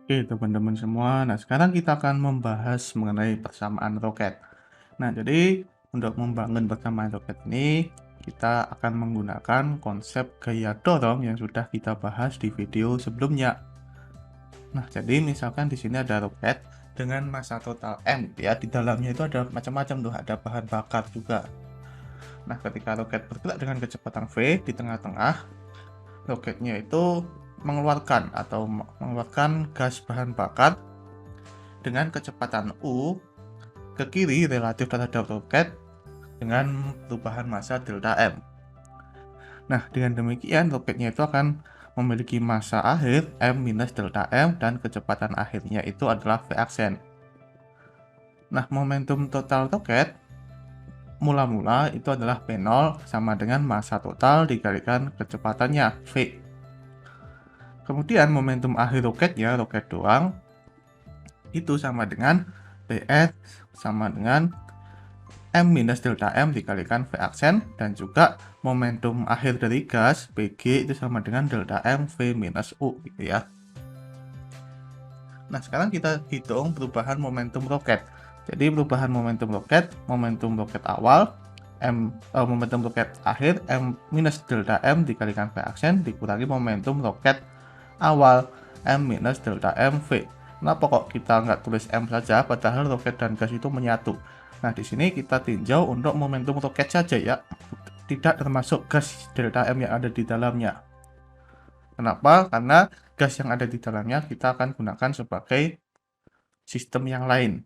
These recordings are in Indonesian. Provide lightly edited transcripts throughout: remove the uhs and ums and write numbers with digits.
Oke, teman-teman semua. Nah, sekarang kita akan membahas mengenai persamaan roket. Nah, jadi untuk membangun persamaan roket ini, kita akan menggunakan konsep gaya dorong yang sudah kita bahas di video sebelumnya. Nah, jadi misalkan di sini ada roket dengan massa total M, ya. Di dalamnya itu ada macam-macam tuh, ada bahan bakar juga. Nah, ketika roket bergerak dengan kecepatan V di tengah-tengah, roketnya itu mengeluarkan gas bahan bakar dengan kecepatan U ke kiri relatif terhadap roket dengan perubahan massa delta M. Nah, dengan demikian roketnya itu akan memiliki massa akhir M minus delta M dan kecepatan akhirnya itu adalah V aksen. Nah, momentum total roket mula-mula itu adalah P0 sama dengan massa total dikalikan kecepatannya V. Kemudian momentum akhir roketnya, roket doang, itu sama dengan PS sama dengan M minus delta M dikalikan V aksen, dan juga momentum akhir dari gas PG itu sama dengan delta M V minus U gitu ya. Nah, sekarang kita hitung perubahan momentum roket. Jadi perubahan momentum roket awal momentum roket akhir M minus delta M dikalikan V aksen dikurangi momentum roket awal M minus delta M V. Kenapa kok kita nggak tulis M saja, padahal roket dan gas itu menyatu? Nah, di sini kita tinjau untuk momentum roket saja ya, tidak termasuk gas delta M yang ada di dalamnya. Kenapa? Karena gas yang ada di dalamnya kita akan gunakan sebagai sistem yang lain.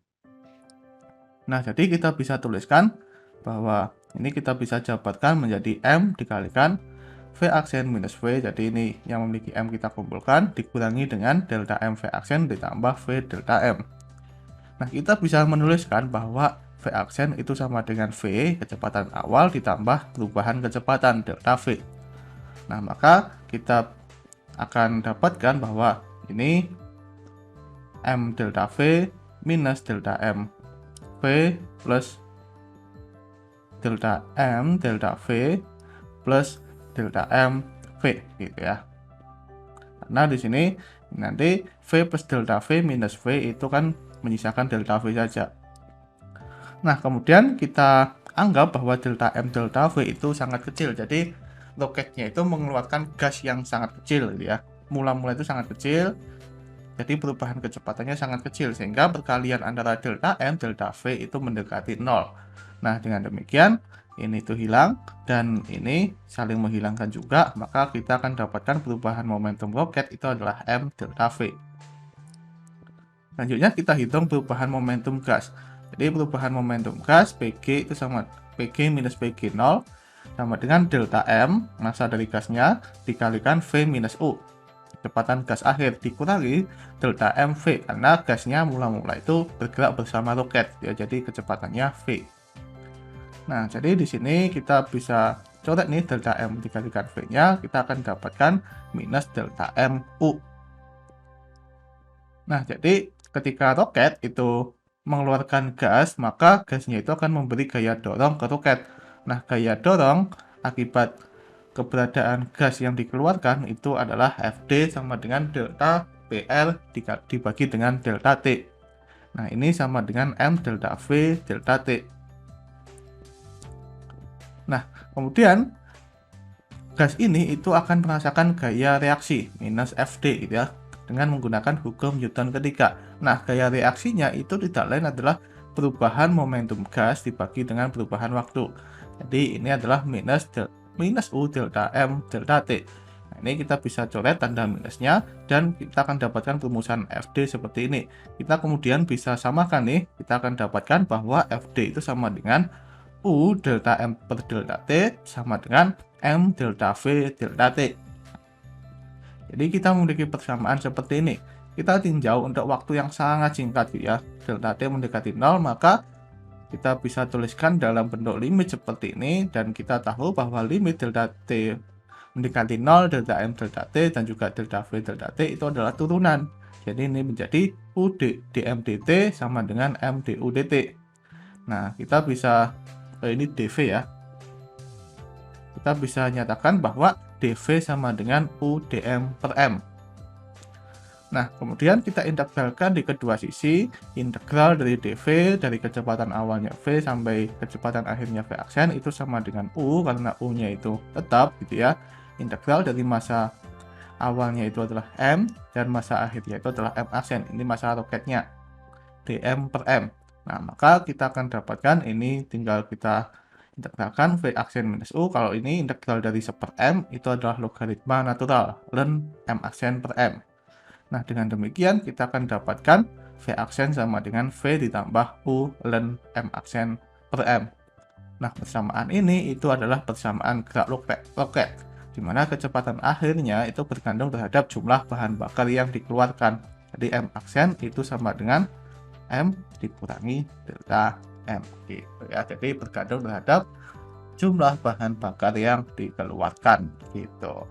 Nah, jadi kita bisa tuliskan bahwa ini kita bisa jabarkan menjadi M dikalikan V aksen minus V, jadi ini yang memiliki M kita kumpulkan, dikurangi dengan delta M V aksen ditambah V delta M. Nah, kita bisa menuliskan bahwa V aksen itu sama dengan V, kecepatan awal, ditambah perubahan kecepatan delta V. Nah, maka kita akan dapatkan bahwa ini M delta V minus delta M V plus delta M delta V plus delta M V gitu ya. Karena di sini nanti V plus delta V minus V itu kan menyisakan delta V saja. Nah, kemudian kita anggap bahwa delta M delta V itu sangat kecil. Jadi roketnya itu mengeluarkan gas yang sangat kecil gitu ya. Mula-mula itu sangat kecil. Jadi perubahan kecepatannya sangat kecil sehingga perkalian antara delta M delta V itu mendekati 0. Nah, dengan demikian ini tuh hilang dan ini saling menghilangkan juga, maka kita akan dapatkan perubahan momentum roket itu adalah M delta V. Selanjutnya kita hitung perubahan momentum gas. Jadi perubahan momentum gas PG itu sama PG minus PG 0 sama dengan delta M, massa dari gasnya, dikalikan V minus U, kecepatan gas akhir, dikurangi delta MV karena gasnya mula-mula itu bergerak bersama roket ya, jadi kecepatannya V. Nah, jadi di sini kita bisa coret nih delta M dikalikan V-nya, kita akan dapatkan minus delta M U. Nah, jadi ketika roket itu mengeluarkan gas, maka gasnya itu akan memberi gaya dorong ke roket. Nah, gaya dorong akibat keberadaan gas yang dikeluarkan itu adalah Fd sama dengan delta PL dibagi dengan delta T. Nah, ini sama dengan M delta V delta T. Nah, kemudian gas ini itu akan merasakan gaya reaksi minus Fd gitu ya, dengan menggunakan hukum Newton ketiga. Nah, gaya reaksinya itu tidak lain adalah perubahan momentum gas dibagi dengan perubahan waktu. Jadi ini adalah minus U delta M delta T. Nah, ini kita bisa coret tanda minusnya dan kita akan dapatkan perumusan Fd seperti ini. Kita kemudian bisa samakan nih, kita akan dapatkan bahwa Fd itu sama dengan U delta M per delta T sama dengan M delta V delta T. Jadi kita memiliki persamaan seperti ini. Kita tinjau untuk waktu yang sangat singkat ya. Delta T mendekati 0, maka kita bisa tuliskan dalam bentuk limit seperti ini, dan kita tahu bahwa limit delta T mendekati 0, delta M delta T dan juga delta V delta T itu adalah turunan. Jadi ini menjadi U dm dt sama dengan M du dt. Nah, kita bisa ini dv ya. Kita bisa nyatakan bahwa dv sama dengan U dm per M. Nah, kemudian kita integralkan di kedua sisi, integral dari dV dari kecepatan awalnya V sampai kecepatan akhirnya V aksen itu sama dengan U, karena U-nya itu tetap gitu ya. Integral dari masa awalnya itu adalah M dan masa akhirnya itu adalah M aksen. Ini masa roketnya, dm per M. Nah, maka kita akan dapatkan ini tinggal kita integralkan V aksen minus U. Kalau ini integral dari 1 per M itu adalah logaritma natural ln M aksen per M. Nah, dengan demikian kita akan dapatkan V aksen sama dengan V ditambah U ln M aksen per M. Nah, persamaan ini itu adalah persamaan gerak roket, di mana kecepatan akhirnya itu bergantung terhadap jumlah bahan bakar yang dikeluarkan. Jadi M aksen itu sama dengan M dikurangi delta M gitu ya. Jadi bergantung terhadap jumlah bahan bakar yang dikeluarkan gitu.